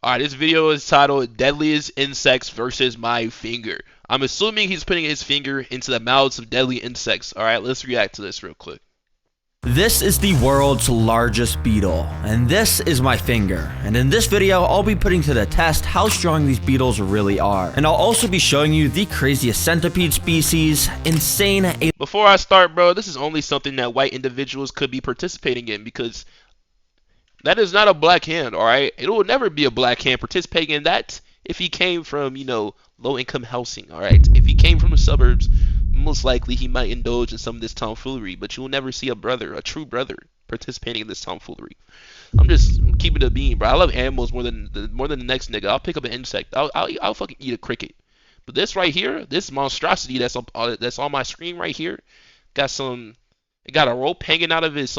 Alright, this video is titled Deadliest Insects versus My Finger. I'm assuming he's putting his finger into the mouths of deadly insects. Alright, let's react to this real quick. This is the world's largest beetle, and this is my finger. And in this video, I'll be putting to the test how strong these beetles really are. And I'll also be showing you the craziest centipede species, insane. Before I start, bro, this is only something that white individuals could be participating in because that is not a black hand, alright? It will never be a black hand participating in that if he came from, low-income housing, alright? If he came from the suburbs, most likely he might indulge in some of this tomfoolery, but you will never see a true brother, participating in this tomfoolery. I'm keeping it a bean, bro. I love animals more than the next nigga. I'll pick up an insect. I'll fucking eat a cricket. But this right here, this monstrosity that's on my screen right here, it got a rope hanging out of his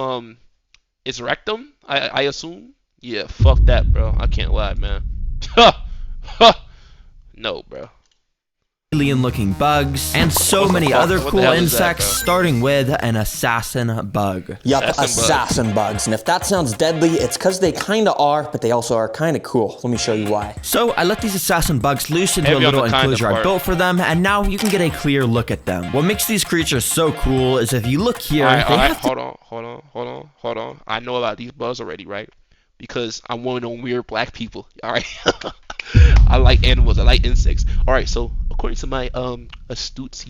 rectum, I assume. Yeah, fuck that, bro. I can't lie, man. No, bro. Alien looking bugs, and so many other cool insects, starting with an assassin bug. Yup, assassin bugs. And if that sounds deadly, it's because they kinda are, but they also are kinda cool. Let me show you why. So I let these assassin bugs loose into a little enclosure I built for them, and now you can get a clear look at them. What makes these creatures so cool is if you look here, hold on. I know about these bugs already, right? Because I'm one of those weird black people, alright? I like animals, I like insects. Alright, so according to my astute,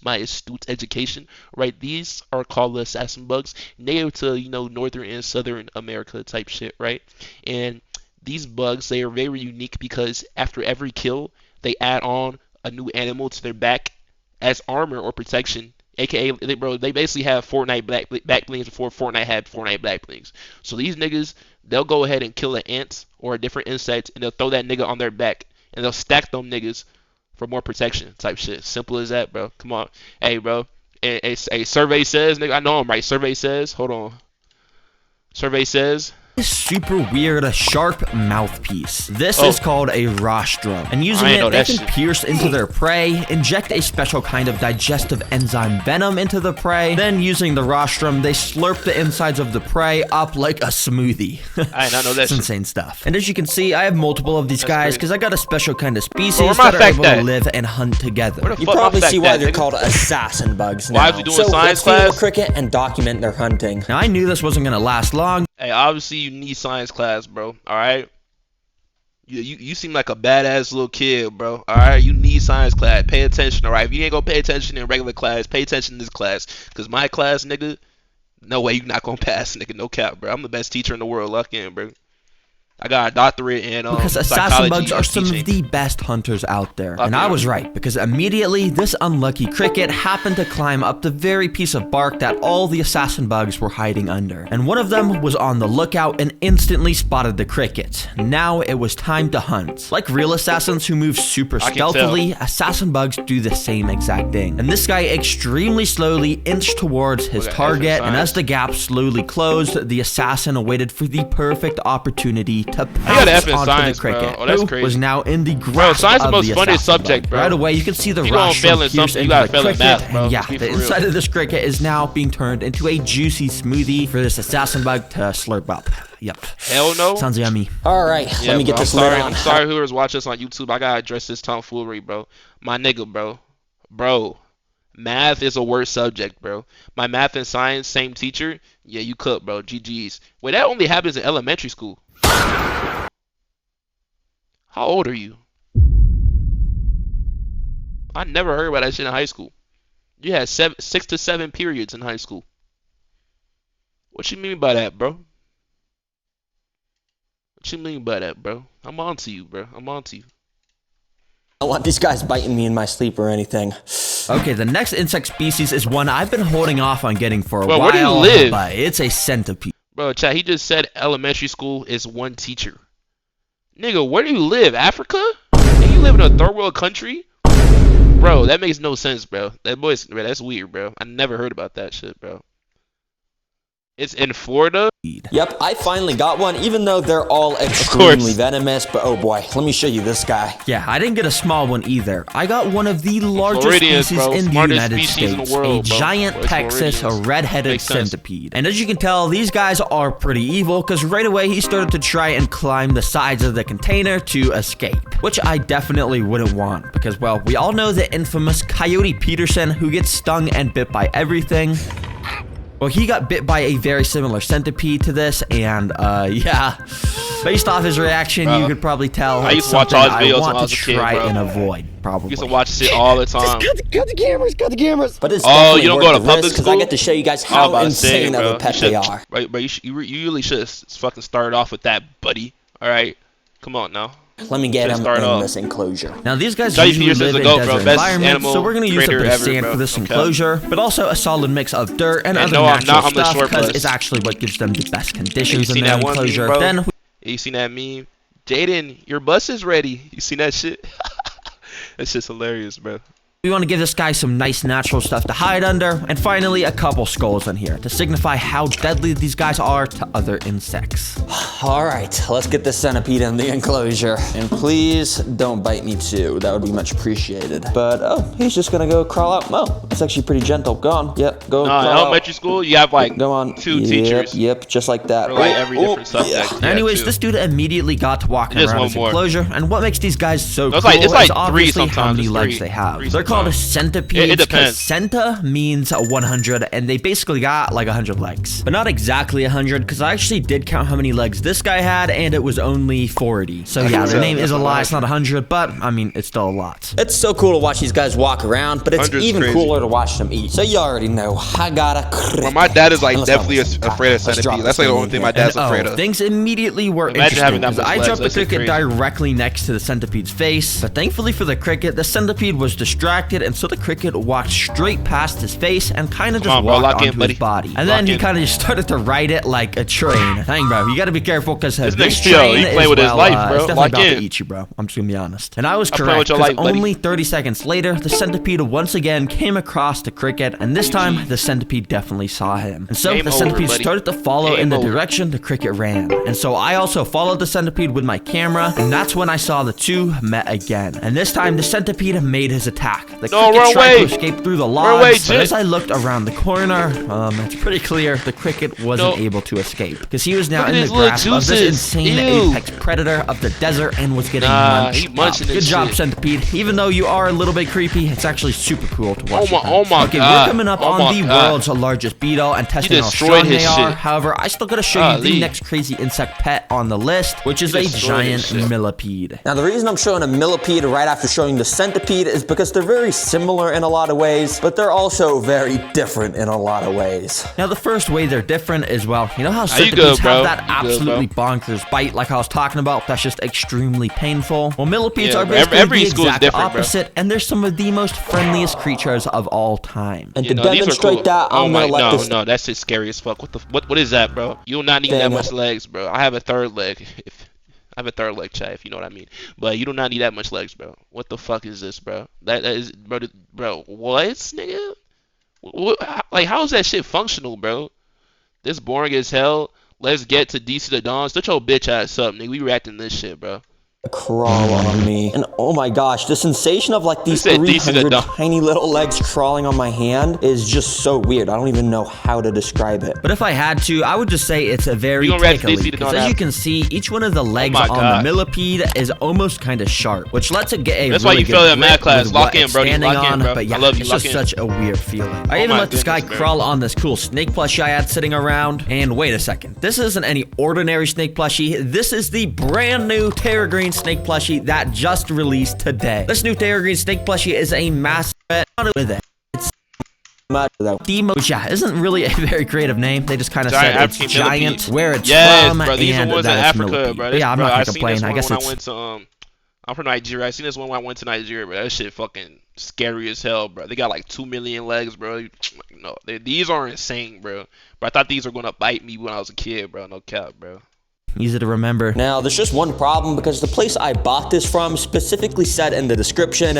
my astute education, right, these are called the assassin bugs, native to, northern and southern America type shit, right? And these bugs, they are very unique because after every kill, they add on a new animal to their back as armor or protection. AKA, they basically have Fortnite back blings before Fortnite had Fortnite back blings. So these niggas, they'll go ahead and kill an ant or a different insect, and they'll throw that nigga on their back, and they'll stack them niggas for more protection type shit. Simple as that, bro. Come on. Hey, bro. A survey says, nigga, I know I'm right. Survey says, hold on. Survey says, super weird sharp mouthpiece. This is called a rostrum, and using it they can pierce into their prey, inject a special kind of digestive enzyme venom into the prey, then using the rostrum they slurp the insides of the prey up like a smoothie. I know that. It's insane stuff. And as you can see, I have multiple of these guys because I got a special kind of species that are able to live and hunt together. You probably see why they're called assassin bugs now. Why are we doing science class? Let's cricket and document their hunting. Now I knew this wasn't gonna last long. Hey, obviously you need science class, bro. Alright? You seem like a badass little kid, bro. Alright? You need science class. Pay attention, alright? If you ain't gonna pay attention in regular class, pay attention in this class. Because my class, nigga, no way you not gonna pass, nigga. No cap, bro. I'm the best teacher in the world. Luck in, bro. I got a doctorate in because assassin bugs are some of the best hunters out there. And I was right, because immediately this unlucky cricket happened to climb up the very piece of bark that all the assassin bugs were hiding under. And one of them was on the lookout and instantly spotted the cricket. Now it was time to hunt. Like real assassins who move super stealthily, assassin bugs do the same exact thing. And this guy extremely slowly inched towards his target, and as the gap slowly closed, the assassin waited for the perfect opportunity to pounce onto the cricket, who was now in the grasp science of is the most funniest assassin subject, bug. bro. Right away, you can see the rostrum pierce into the cricket, and yeah, the inside of this cricket is now being turned into a juicy smoothie for this assassin bug to slurp up. Yep. Hell no. Sounds yummy. All right, let me get this lid on. I'm sorry whoever's watching this on YouTube. I gotta address this tomfoolery, bro. My nigga, bro. Bro. Math is a worse subject, bro. My math and science, same teacher. Yeah, you cook, bro. GG's. Wait, that only happens in elementary school. How old are you? I never heard about that shit in high school. You had 6 to 7 periods in high school. What you mean by that, bro? What you mean by that, bro? I'm on to you, bro. I'm on to you. I don't want these guys biting me in my sleep or anything. Okay, the next insect species is one I've been holding off on getting for a while, where do you live? But it's a centipede. Bro, chat, he just said elementary school is one teacher. Nigga, where do you live? Africa? And you live in a third world country? Bro, that makes no sense, bro. That's weird, bro. I never heard about that shit, bro. It's in Florida? Yep, I finally got one, even though they're all extremely venomous. But oh boy, let me show you this guy. Yeah, I didn't get a small one either. I got one of the largest Floridians, species bro. in the Smartest United species in the States, world, a bro. giant It's Texas Floridians. red-headed Makes sense. centipede. And as you can tell, these guys are pretty evil because right away he started to try and climb the sides of the container to escape, which I definitely wouldn't want because, well, we all know the infamous Coyote Peterson who gets stung and bit by everything. Well, he got bit by a very similar centipede to this, and yeah, based off his reaction, you could probably tell I used it's to watch something all his I videos want when I to was a kid, try bro. and avoid, probably. Used to watch shit all the time. Cut the cameras. But it's Oh, definitely you don't worth go to the public risk because I school? get to show you guys I was how about to say, insane of bro. a pet You they should- are. Right, but you really should have fucking started off with that, buddy. All right, come on now. Let me get Just him start in off. this enclosure. Now, these guys Coyote usually Peterson's live the in GOAT, bro. desert Best environments, animal so we're going to use up trainer their ever, sand bro. for this Okay. enclosure, but also a solid mix of dirt and other no, I'm natural not on the stuff short because bus. it's actually what gives them the best You conditions in seen their that one meme, enclosure. bro? Then You seen that meme? Jaden, your bus is ready. You seen that shit? That's just hilarious, bro. we want to give this guy some nice natural stuff to hide under, and finally a couple skulls in here to signify how deadly these guys are to other insects. All right, let's get this centipede in the enclosure. And please don't bite me too. That would be much appreciated. But oh, he's just gonna go crawl out. Oh, it's actually pretty gentle. Go on. Yep, go In crawl out. elementary school, you have like Go on. two Yep, teachers Yep, just like that. for like Oh, every oh, different subject. yeah. Yeah, Anyways, two. this dude immediately got to walking Just around one his more. enclosure, and what makes these guys so It's cool like- it's like is three obviously how sometimes, many it's legs three. they have. Three They're called sometimes. centipedes It because depends. centa means 100, and they basically got like 100 legs. But not exactly 100, because I actually did count how many legs this guy had, and it was only 40. So yeah, their name is a lie. It's not 100, but I mean, it's still a lot. It's so cool to watch these guys walk around, but it's 100's even crazy. cooler to watch them eat. So you already know, I got a cricket. Well, my dad is like And let's definitely go with some afraid of time. Let's drop centipedes. That's this like the thing only in thing here. my dad's And, afraid of. things immediately were Imagine interesting having that because much I legs, jumped the that's just cricket crazy. directly next to the centipede's face, but thankfully for the cricket, the centipede was distracted, and so the cricket walked straight past his face and kind of just on, bro, walked lock in, onto buddy. his body. And Lock then he in. kind of just started to ride it like a train. Dang, bro, you gotta be careful because this nigga chill. train He is, playing with his well, life, bro. it's definitely Lock about to in. eat you, bro. I'm just gonna be honest. And I was I'm playing correct with your because life, buddy. only 30 seconds later, the centipede once again came across the cricket, and this time the centipede definitely saw him. And so Game the over, centipede buddy. started to follow Game in the over. direction the cricket ran. And so I also followed the centipede with my camera, and that's when I saw the two met again. And this time the centipede made his attack. The No, cricket run tried away. to escape through the Run away, logs, but Jit. as I looked around the corner, it's pretty clear the cricket wasn't No. able to escape because he was now Look at in the his little grasp of this juices. insane Ew. apex predator of the desert and was getting Nah, munched he munching up. this Good job, shit. centipede. Even though you are a little bit creepy, it's actually super cool to watch. Oh my okay, God. we're coming up Oh on my the God. world's largest beetle and testing how destroyed strong his they are. shit. However, I still gotta show you the Golly. next crazy insect pet on the list, which is He a destroyed giant his shit. millipede. Now the reason I'm showing a millipede right after showing the centipede is because they're very similar in a lot of ways, but they're also very different in a lot of ways. Now, the first way they're different is, well, you know how you centipedes good, bro? have that You good, absolutely bonkers bite like I was talking about that's just extremely painful? Well, millipedes Yeah, are bro. basically Every the school is exact different, bro. opposite, and they're some of the most friendliest creatures of all time. And You to know, these are demonstrate cool. that, Oh I'm my, gonna let no, this. no, that's just scary as fuck. What is that, bro? You do not need that Damn. much legs, bro. I have a third leg. I have a third leg, chat, if you know what I mean. But you do not need that much legs, bro. What the fuck is this, bro? That is, bro. What, nigga? Like, how is that shit functional, bro? This boring as hell. Let's get to DC the Dawn. Shut your bitch ass up, nigga. We reacting this shit, bro. Crawl on me. And oh my gosh, the sensation of like these They said DC the 300 dog. tiny little legs crawling on my hand is just so weird. I don't even know how to describe it. But if I had to, I would just say it's a very You gonna react to tickly, DC the because Dawn as you after? can see, each one of the legs my on God. the millipede is almost kind of sharp, which lets it get a That's why really you good failed that math grip class. with Lock what in, it's Brody. standing Lock in, on, bro. But yeah, I love you. it's Lock just in. such a weird feeling. I even my let this guy goodness, bro. crawl on this cool snake plushie I had sitting around, and wait a second, this isn't any ordinary snake plushie. This is the brand new Terra Green snake plushie that just released today. This new Terra Green snake plushie is a massive with it. Demo, which yeah, isn't really a very creative name. They just kind of Giant said it's African giant, millipede. where it's Yes, from, bro. These are and ones in that it's Africa, millipede. bro. But yeah, I'm bro, not I gonna seen complain. this I one guess when it's I went to I'm from Nigeria. I seen this one when I went to Nigeria, bro. That shit fucking scary as hell, bro. They got like 2 million legs, bro. No, these are insane, bro. But I thought these were gonna bite me when I was a kid, bro. No cap, bro. easy to remember. Now, there's just one problem because the place I bought this from specifically said in the description,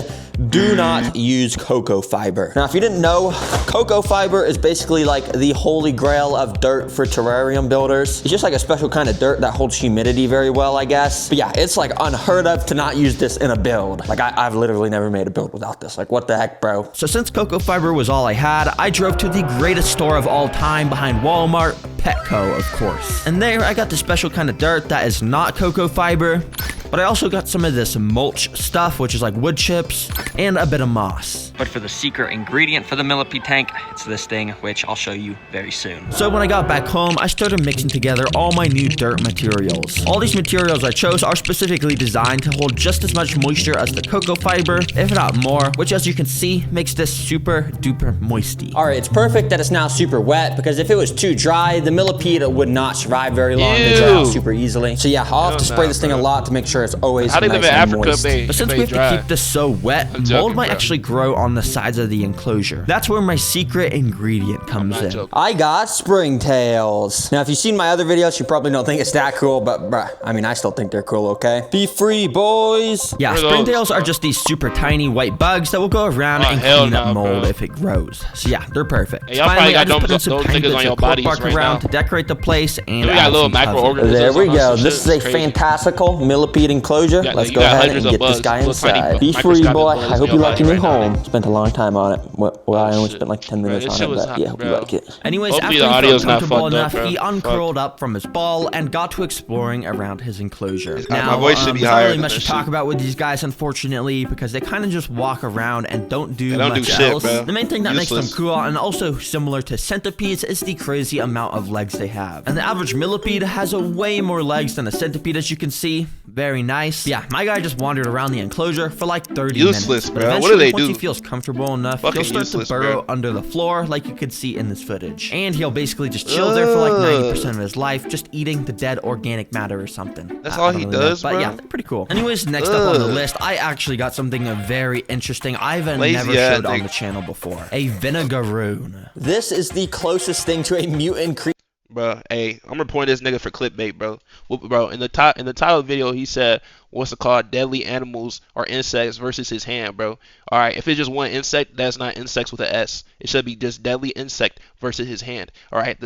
do not use cocoa fiber. Now, if you didn't know, cocoa fiber is basically like the holy grail of dirt for terrarium builders. It's just like a special kind of dirt that holds humidity very well, I guess. But yeah, it's like unheard of to not use this in a build. Like I've literally never made a build without this. Like what the heck, bro? So since cocoa fiber was all I had, I drove to the greatest store of all time behind Walmart, Petco, of course. And there I got the special kind of dirt that is not cocoa fiber, but I also got some of this mulch stuff, which is like wood chips, and a bit of moss. But for the secret ingredient for the millipede tank, it's this thing, which I'll show you very soon. So when I got back home, I started mixing together all my new dirt materials. All these materials I chose are specifically designed to hold just as much moisture as the cocoa fiber, if not more, which as you can see, makes this super duper moisty. All right, it's perfect that it's now super wet, because if it was too dry, the millipede would not survive very long. They dry out super easily. So yeah, I'll have to spray this thing a lot to make sure it's always How they live nice in and Africa, moist. But since we have to keep this so wet, mold might actually grow on the sides of the enclosure. That's where my secret ingredient comes in. joking. I got springtails. Now, if you've seen my other videos, you probably don't think it's that cool, but bruh, I mean, I still think they're cool, okay? Be free, boys. Yeah, What are those? springtails are just these super tiny white bugs that will go around and hell clean up no, mold bro. if it grows. So yeah, they're perfect. Hey, y'all probably Finally, I got just put in those some tiny niggas on bits your of cork bodies bark right around now. to decorate the place, and We got add little some cover. microorganisms. There we on go. us. This is a Crazy. fantastical millipede enclosure. Yeah, Let's you go got ahead and hundreds of get this bugs, guy little tiny inside. Be free, microscopic boy. bugs I hope in you your like your new body right home. Spent a long time on it. Well, I only shit. spent like 10 Bro, minutes this on shit it, was but hot, yeah, hope you bro. like it. Anyways, Hopefully after the he audio's felt not comfortable fucked up, enough, bro. he Fuck. uncurled up from his ball and got to exploring around his enclosure. My voice should be there's higher not really than much to this talk shit. about with these guys, unfortunately, because they kind of just walk around and don't do They don't do much shit, else. bro. The main thing that makes Useless. them cool and also similar to centipedes is the crazy amount of legs they have. And the average millipede has a way more legs than a centipede, as you can see. Very nice. Yeah, my guy just wandered around the enclosure for like 30 Useless, minutes. bro. But What do eventually, they once do? he feels comfortable enough, Fucking he'll start useless, to burrow bro. under the floor like you could see in this footage. And he'll basically just chill there for like 90% of his life, just eating the dead organic matter or something. That's I all don't he really know, does, but bro? yeah, they're pretty cool. Anyways, next up on the Ugh. list, I actually got something very interesting I've Lazy never ass showed on nigga. the channel before. A vinegaroon. This is the closest thing to a mutant creature. Bro, hey, I'm reporting this nigga for clickbait, bro. Bro, in the title of the video, he said, "What's it called? Deadly animals or insects versus his hand, bro." All right, if it's just one insect, that's not insects with an S. It should be just deadly insect versus his hand. All right,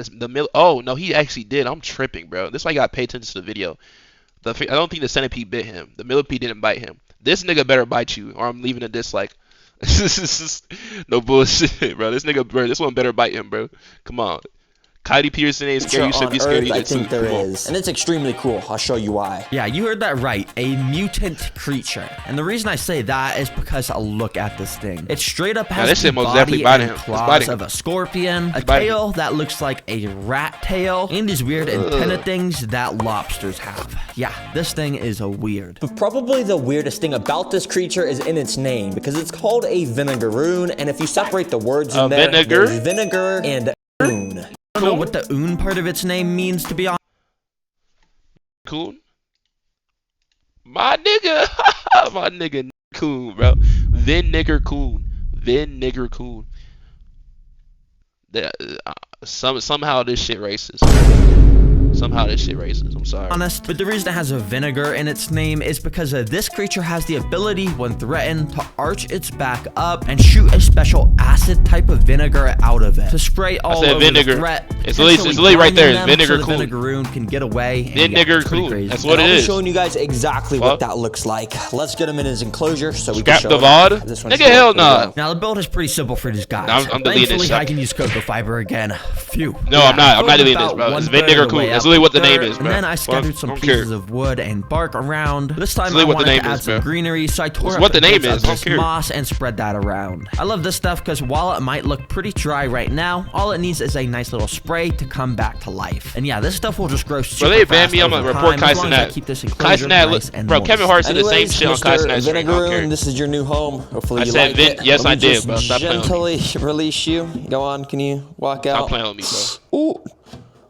oh no, he actually did. I'm tripping, bro. This is why I gotta pay attention to the video. I don't think the centipede bit him. The millipede didn't bite him. This nigga better bite you, or I'm leaving a dislike. No bullshit, bro. This one better bite him, bro. Come on. Kylie Pearson ain't scared. You should be scared Earth, I either too. think there Come on. is. And it's extremely cool. I'll show you why. Yeah, you heard that right. A mutant creature. And the reason I say that is because I'll look at this thing. It straight up has this the shit most body definitely biting and him. It's claws biting of him. a scorpion, a biting tail that looks like a rat tail, and these weird antenna things that lobsters have. Yeah, this thing is a weird. But probably the weirdest thing about this creature is in its name, because it's called a vinegaroon, and if you separate the words in there, vinegar? there's vinegar and oon. I don't know what the oon part of its name means, to be honest. Coon? My nigga. My nigga Coon, bro. Then nigger Coon. Somehow this shit racist. I'm sorry. But the reason it has a vinegar in its name is because this creature has the ability, when threatened, to arch its back up and shoot a special acid type of vinegar out of it to spray all over vinegar. the threat. It's literally right there. It's vinegar so cool. the vinegaroon can get away. and Vinegar it's pretty cool. crazy. That's what I'll it be is. showing you guys exactly Fuck. what that looks like. Let's get him in his enclosure so we Scrap can show the him. VOD? This one's Nigga, hell pretty well. nah. Now the build is pretty simple for these guys. I'm deleting Thankfully, this. I can use cocoa fiber again. Phew. No, I'm not. I'm not Filled deleting this, about bro. one It's vinegar third of the cool. way That's up really what the dirt, name is, bro. And then I Fuck, scattered some don't care. pieces of wood and bark around. This time That's I really what the wanted name to add is, some bro. greenery, so I tore It's up what the a name bit of is. Don't this care. moss and spread that around. I love this stuff because while it might look pretty dry right now, all it needs is a nice little spray to come back to life. And yeah, this stuff will just grow super Bro, they banned fast me. I'm over gonna report time, as long as I Kai keep this Cenat. enclosure nice and Bro, moist. Kevin Hart said the same Anyways, shit on Kai Mr. Cenat stream. I don't care. Vinegaroon, this is your new home. Hopefully I you said like it. yes, Let me I did, just bro. Stop playing with me. gently release you. Go on, can you walk out? Stop playing with me, bro. Ooh.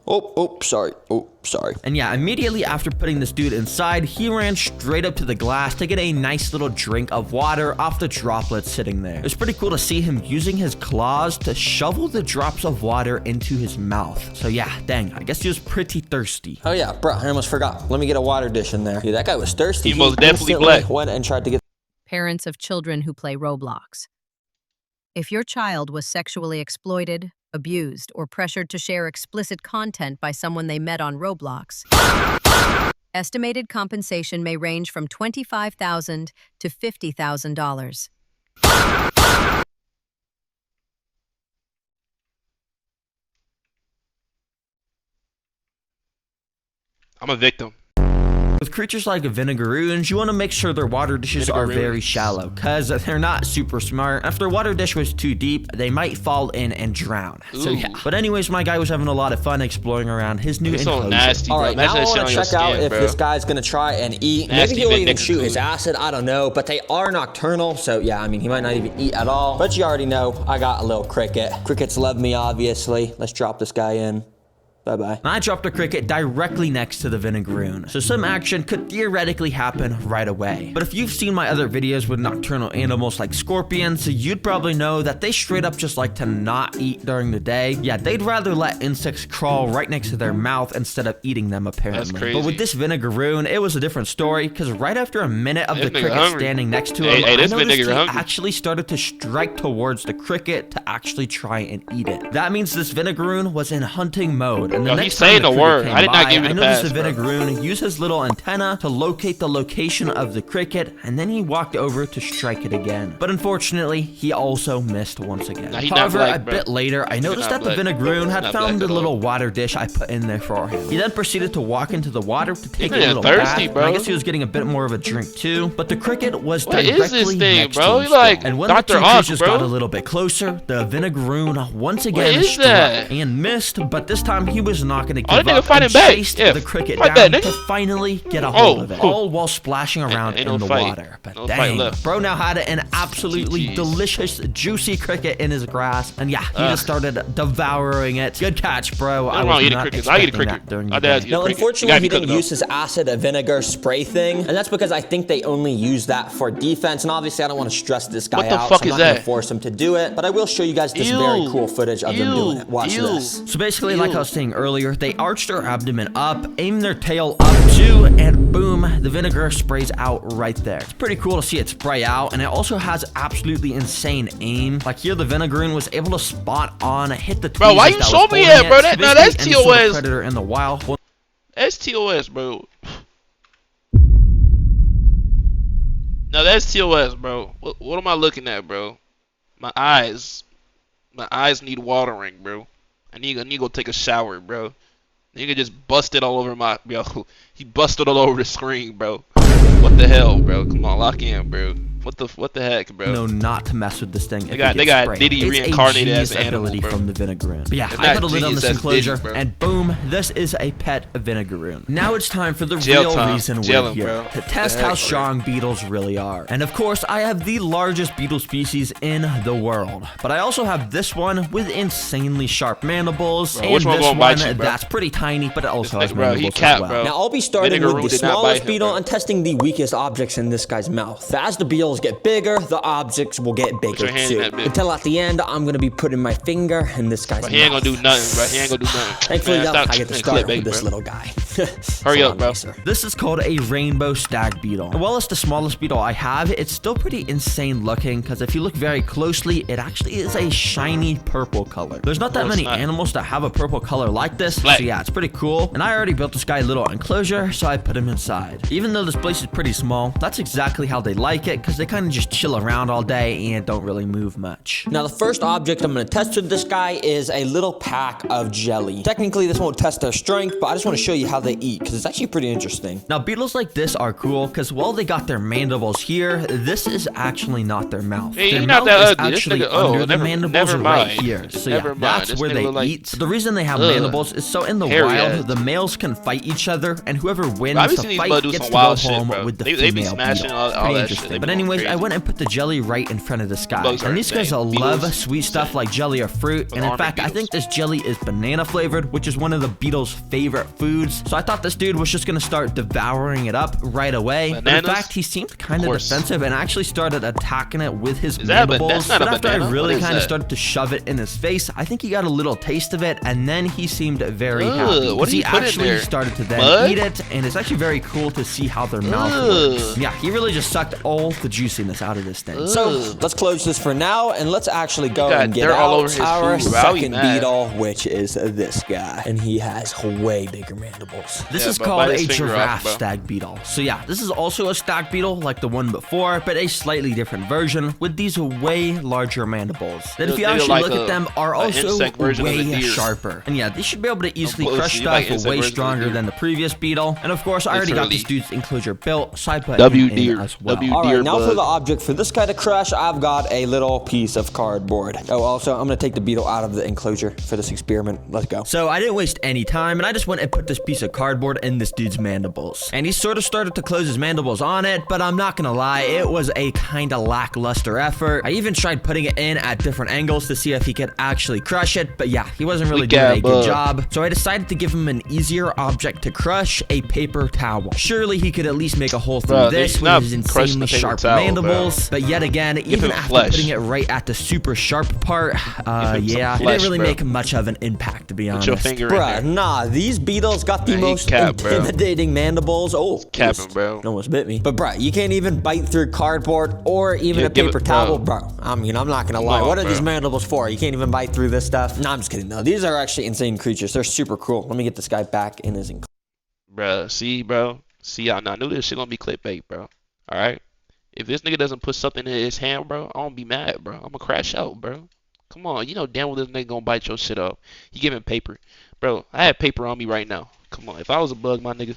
Oh, sorry. Oh, sorry. And yeah, immediately after putting this dude inside, he ran straight up to the glass to get a nice little drink of water off the droplets sitting there. It was pretty cool to see him using his claws to shovel the drops of water into his mouth. So yeah, dang, I guess he was pretty thirsty. Oh yeah, bro, I almost forgot. Let me get a water dish in there. Dude, that guy was thirsty. He most definitely instantly black. went and tried to get parents of children who play Roblox. If your child was sexually exploited, abused, or pressured to share explicit content by someone they met on Roblox, estimated compensation may range from $25,000 to $50,000. I'm a victim. With creatures like vinegaroons, you want to make sure their water dishes are very shallow, because they're not super smart. If their water dish was too deep, they might fall in and drown. So yeah. But anyways, my guy was having a lot of fun exploring around his new enclosure. So nasty, bro. Alright, now I want to check out if this guy's going to try and eat. Maybe he'll even shoot his acid, I don't know. But they are nocturnal, so yeah, I mean, he might not even eat at all. But you already know, I got a little cricket. Crickets love me, obviously. Let's drop this guy in. Bye-bye. I dropped a cricket directly next to the vinegaroon, so some action could theoretically happen right away. But if you've seen my other videos with nocturnal animals like scorpions, you'd probably know that they straight up just like to not eat during the day. Yeah, they'd rather let insects crawl right next to their mouth instead of eating them, apparently. That's crazy. But with this vinegaroon, it was a different story, because right after a minute of the cricket standing next to him, I noticed he actually started to strike towards the cricket to actually try and eat it. That means this vinegaroon was in hunting mode. And the next time the cricket came by, I noticed the vinegaroon use his little antenna to locate the location of the cricket, and then he walked over to strike it again. But unfortunately, he also missed once again. However, a bit later, I noticed that the vinegaroon had found the little water dish I put in there for him. He then proceeded to walk into the water to take a little bath, and I guess he was getting a bit more of a drink too. But the cricket was directly next to him. And when the two creatures got a little bit closer, the vinegaroon once again struck and missed, but this time he was not going to give up and chased the cricket down to finally get a hold of it, all while splashing around in the water. But dang, bro now had an absolutely delicious, juicy cricket in his grasp, and yeah, he just started devouring it. Good catch, bro. I was not expecting that during the day. Now, unfortunately, he didn't use his acid vinegar spray thing, and that's because I think they only use that for defense, and obviously I don't want to stress this guy out, so I'm not going to force him to do it, but I will show you guys this very cool footage of them doing it. Watch this. So basically, like I was saying earlier, they arch their abdomen up, aim their tail up too, and boom, the vinegar sprays out right there. It's pretty cool to see it spray out, and it also has absolutely insane aim. Like here, the vinegaroon was able to spot on, hit the tweezers. Bro, why you show me that, bro? That's TOS. Predator in the wild. That's TOS, bro. No, that's TOS, bro. What am I looking at, bro? My eyes need watering, bro. I need to go take a shower, bro. Nigga just busted all over my, yo. He busted all over the screen, bro. What the hell, bro? Come on, lock in, bro. What the heck, bro? No, not to mess with this thing. They got Diddy reincarnated as an animal, bro. From the vinegaroon. But yeah, I put a lid on this enclosure, and boom, this is a pet vinegaroon. Now it's time for the real reason we're here, to test how strong beetles really are. And of course, I have the largest beetle species in the world, but I also have this one with insanely sharp mandibles, and this one that's pretty tiny, but it also has mandibles as well. Now I'll be starting with the smallest beetle and testing the weakest objects in this guy's mouth. As the beetles get bigger, the objects will get bigger too. Until at the end, I'm gonna be putting my finger in this guy's mouth. He ain't gonna do nothing, bro. He ain't gonna do nothing. Thankfully, I get to start with this little guy. Hurry up, bro. This is called a rainbow stag beetle. And while it's the smallest beetle I have, it's still pretty insane looking, because if you look very closely, it actually is a shiny purple color. There's not that many animals that have a purple color like this, so yeah, it's pretty cool. And I already built this guy a little enclosure, so I put him inside. Even though this place is pretty small, that's exactly how they like it, because they kind of just chill around all day and don't really move much. Now, the first object I'm going to test with this guy is a little pack of jelly. Technically, this won't test their strength, but I just want to show you how they eat, because it's actually pretty interesting. Now, beetles like this are cool, because while they got their mandibles here, this is actually not their mouth. Hey, their mouth is actually under the mandibles right here. So yeah, that's where they eat. The reason they have mandibles is so in the wild, the males can fight each other, and whoever wins the fight gets to go home with the female beetle. Pretty interesting. But anyways, I went and put the jelly right in front of this guy. And these guys love sweet stuff like jelly or fruit. And in fact, I think this jelly is banana flavored, which is one of the beetle's favorite foods. So So I thought this dude was just gonna start devouring it up right away. Bananas? But in fact, he seemed kind of defensive and actually started attacking it with his Is that mandibles. that's not But a after I banana? really What is kind of that? started to shove it in his face, I think he got a little taste of it, and then he seemed very Ugh, happy. what Because did he he put in actually there? started to then Mud? eat it, and it's actually very cool to see how their mouth Ugh. works. Yeah, he really just sucked all the juiciness out of this thing. Ugh. So let's close this for now, and let's actually go got and get dirt all over out his our food, bro. How he second mad? beetle, which is this guy, and he has way bigger mandibles. This Yeah, is bro, called bite a his finger off, giraffe bro. stag beetle. So yeah, this is also a stag beetle like the one before, but a slightly different version with these way larger mandibles. That if you They're actually like look at them are an also insect version of a way deer. sharper. And yeah, these should be able to easily pussy, crush you like stuff insect way version of a stronger deer. than the previous beetle. And of course, I already got Literally. this dude's enclosure built, so I put W him deer. in as well. W All deer right, now for bug. the object for this guy to crush, I've got a little piece of cardboard. Oh, also, I'm gonna take the beetle out of the enclosure for this experiment. Let's go. So I didn't waste any time, and I just went and put this piece of cardboard in this dude's mandibles. And he sort of started to close his mandibles on it, but I'm not gonna lie, it was a kind of lackluster effort. I even tried putting it in at different angles to see if he could actually crush it, but yeah, he wasn't really We doing got a good bug. job. So I decided to give him an easier object to crush, a paper towel. Surely he could at least make a hole through Bro, this he's with not his crushing insanely the paper sharp towel, bro. mandibles. But yet again, even him after flesh. putting it right at the super sharp part, him some yeah, it flesh, didn't really bro. make much of an impact, to be honest. Put your finger in Bruh, there. nah, these beetles got the Nah, he most cap, bro. intimidating mandibles. Oh, capping, almost- bro. Almost bit me. But bruh, you can't even bite through cardboard or even Yeah, a give it- paper towel, bro. bro. I mean, I'm not gonna Come lie. on, What are bro. these mandibles for? You can't even bite through this stuff. Nah, I'm just kidding. No, these are actually insane creatures. They're super cool. Let me get this guy back in his enclosure. Bruh, see, bro. See, I knew this shit gonna be clickbait, bro. Alright? If this nigga doesn't put something in his hand, bro, I won't be mad, bro. I'm gonna crash out, bro. Come on, you know damn well this nigga gonna bite your shit up. He giving paper. Bro, I have paper on me right now. Come on, if I was a bug, my nigga.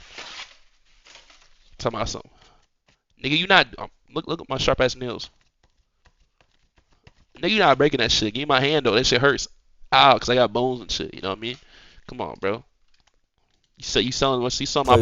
Tell me something. Nigga, you not. Look at my sharp ass nails. Nigga, you not breaking that shit. Give me my hand though. That shit hurts. Ow, cause I got bones and shit. You know what I mean? Come on, bro. You selling my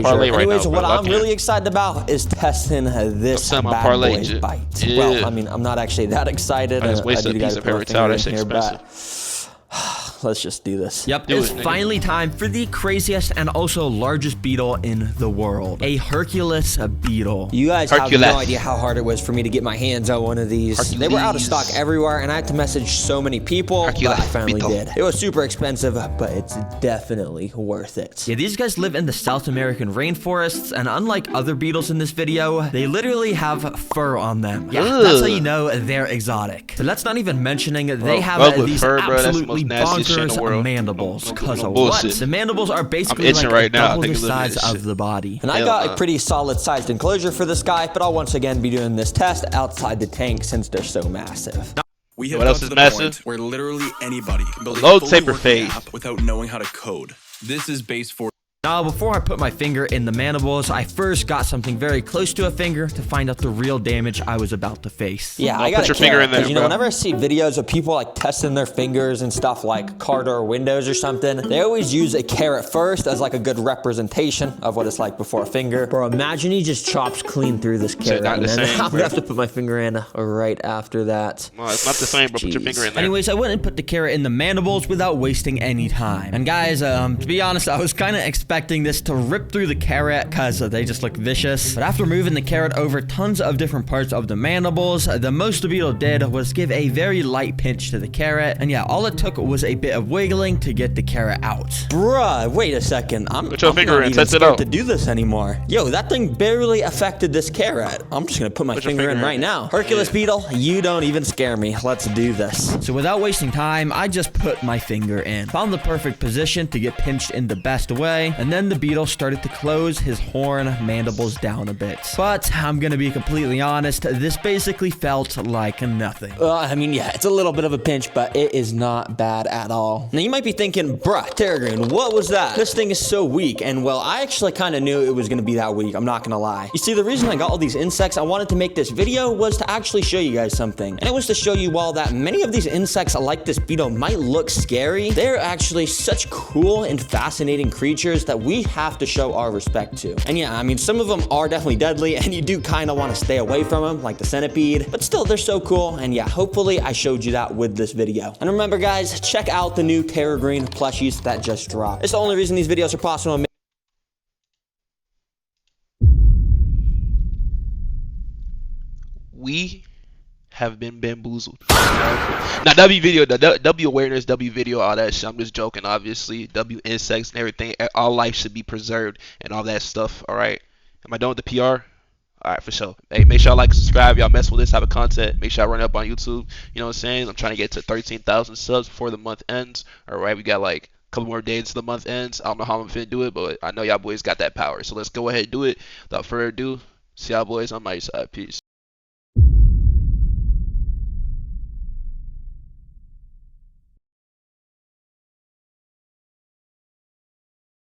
parlay right Anyways, now, what bro. I'm really excited about is testing this selling my bad parlay, boy's J- bite. yeah. Well, I mean, I'm not actually that excited. I just I wasted do a piece gotta of put my paper towel. finger That in shit's here, but expensive. let's just do this. Yep, Do it's it, nigga. finally time for the craziest and also largest beetle in the world. A Hercules beetle. You guys have Hercules. no idea how hard it was for me to get my hands on one of these. They were out of stock Hercules. everywhere, and I had to message so many people, Hercules but I finally beetle. did. It was super expensive, but it's definitely worth it. Yeah, these guys live in the South American rainforests, and unlike other beetles in this video, they literally have fur on them. Yeah, that's how you know they're exotic. But that's not even mentioning they Bro, have bug with these fur, bro, that's the absolutely most nastiest shit in the bonkers world. mandibles. No Cause of bullshit. what? The mandibles are basically itching like right now. I double think the it's looking at size this of shit. the body. And I Hell got no. a pretty solid sized enclosure for this guy, but I'll once again be doing this test outside the tank since they're so massive. We have What got else to is the massive? point where literally anybody can build a Load fully taper working phase. app without knowing how to code. This is base 4. Now, before I put my finger in the mandibles, I first got something very close to a finger to find out the real damage I was about to face. Yeah, Don't I got put your finger in there, You know, bro. whenever I see videos of people like testing their fingers and stuff like car door windows or something, they always use a carrot first as like a good representation of what it's like before a finger. Bro, imagine he just chops clean through this carrot. not the and then same, I'm bro. gonna have to put my finger in right after that. No, it's not the same, bro. Put your Jeez. finger in there. Anyways, I went and put the carrot in the mandibles without wasting any time. And guys, to be honest, I was kind of expecting this to rip through the carrot because they just look vicious. But after moving the carrot over tons of different parts of the mandibles, the most the beetle did was give a very light pinch to the carrot. And yeah, all it took was a bit of wiggling to get the carrot out. Bruh, wait a second. I'm Put your I'm finger not in, even test it scared out. to do this anymore. Yo, that thing barely affected this carrot. I'm just gonna put my Put your finger in finger right in. now. Hercules Yeah. beetle, you don't even scare me. Let's do this. So without wasting time, I just put my finger in. Found the perfect position to get pinched in the best way, and then the beetle started to close his horn mandibles down a bit. But I'm gonna be completely honest, this basically felt like nothing. I mean, yeah, it's a little bit of a pinch, but it is not bad at all. Now, you might be thinking, bruh, Terragreen, what was that? This thing is so weak. And, well, I actually kind of knew it was going to be that weak. I'm not going to lie. You see, the reason I got all these insects I wanted to make this video was to actually show you guys something. And it was to show you all that many of these insects, like this beetle, might look scary. They're actually such cool and fascinating creatures that we have to show our respect to. And yeah, I mean, some of them are definitely deadly, and you do kind of want to stay away from them, like the centipede. But still, they're so cool. And yeah, hopefully I showed you that with this video. And remember, guys, check out the new Terragreen plushies that just dropped. It's the only reason these videos are possible. we have been bamboozled. Now, W video, the W awareness, W video, all that shit. I'm just joking, obviously. W insects and everything. All life should be preserved and all that stuff. All right. Am I done with the PR? All right, for sure. Hey, make sure y'all like, subscribe. Y'all mess with this type of content. Make sure I run up on YouTube. You know what I'm saying? I'm trying to get to 13,000 subs before the month ends. All right, we got like a couple more days to the month ends. I don't know how I'm finna do it, but I know y'all boys got that power. So let's go ahead and do it. Without further ado, see y'all boys on my side. Peace.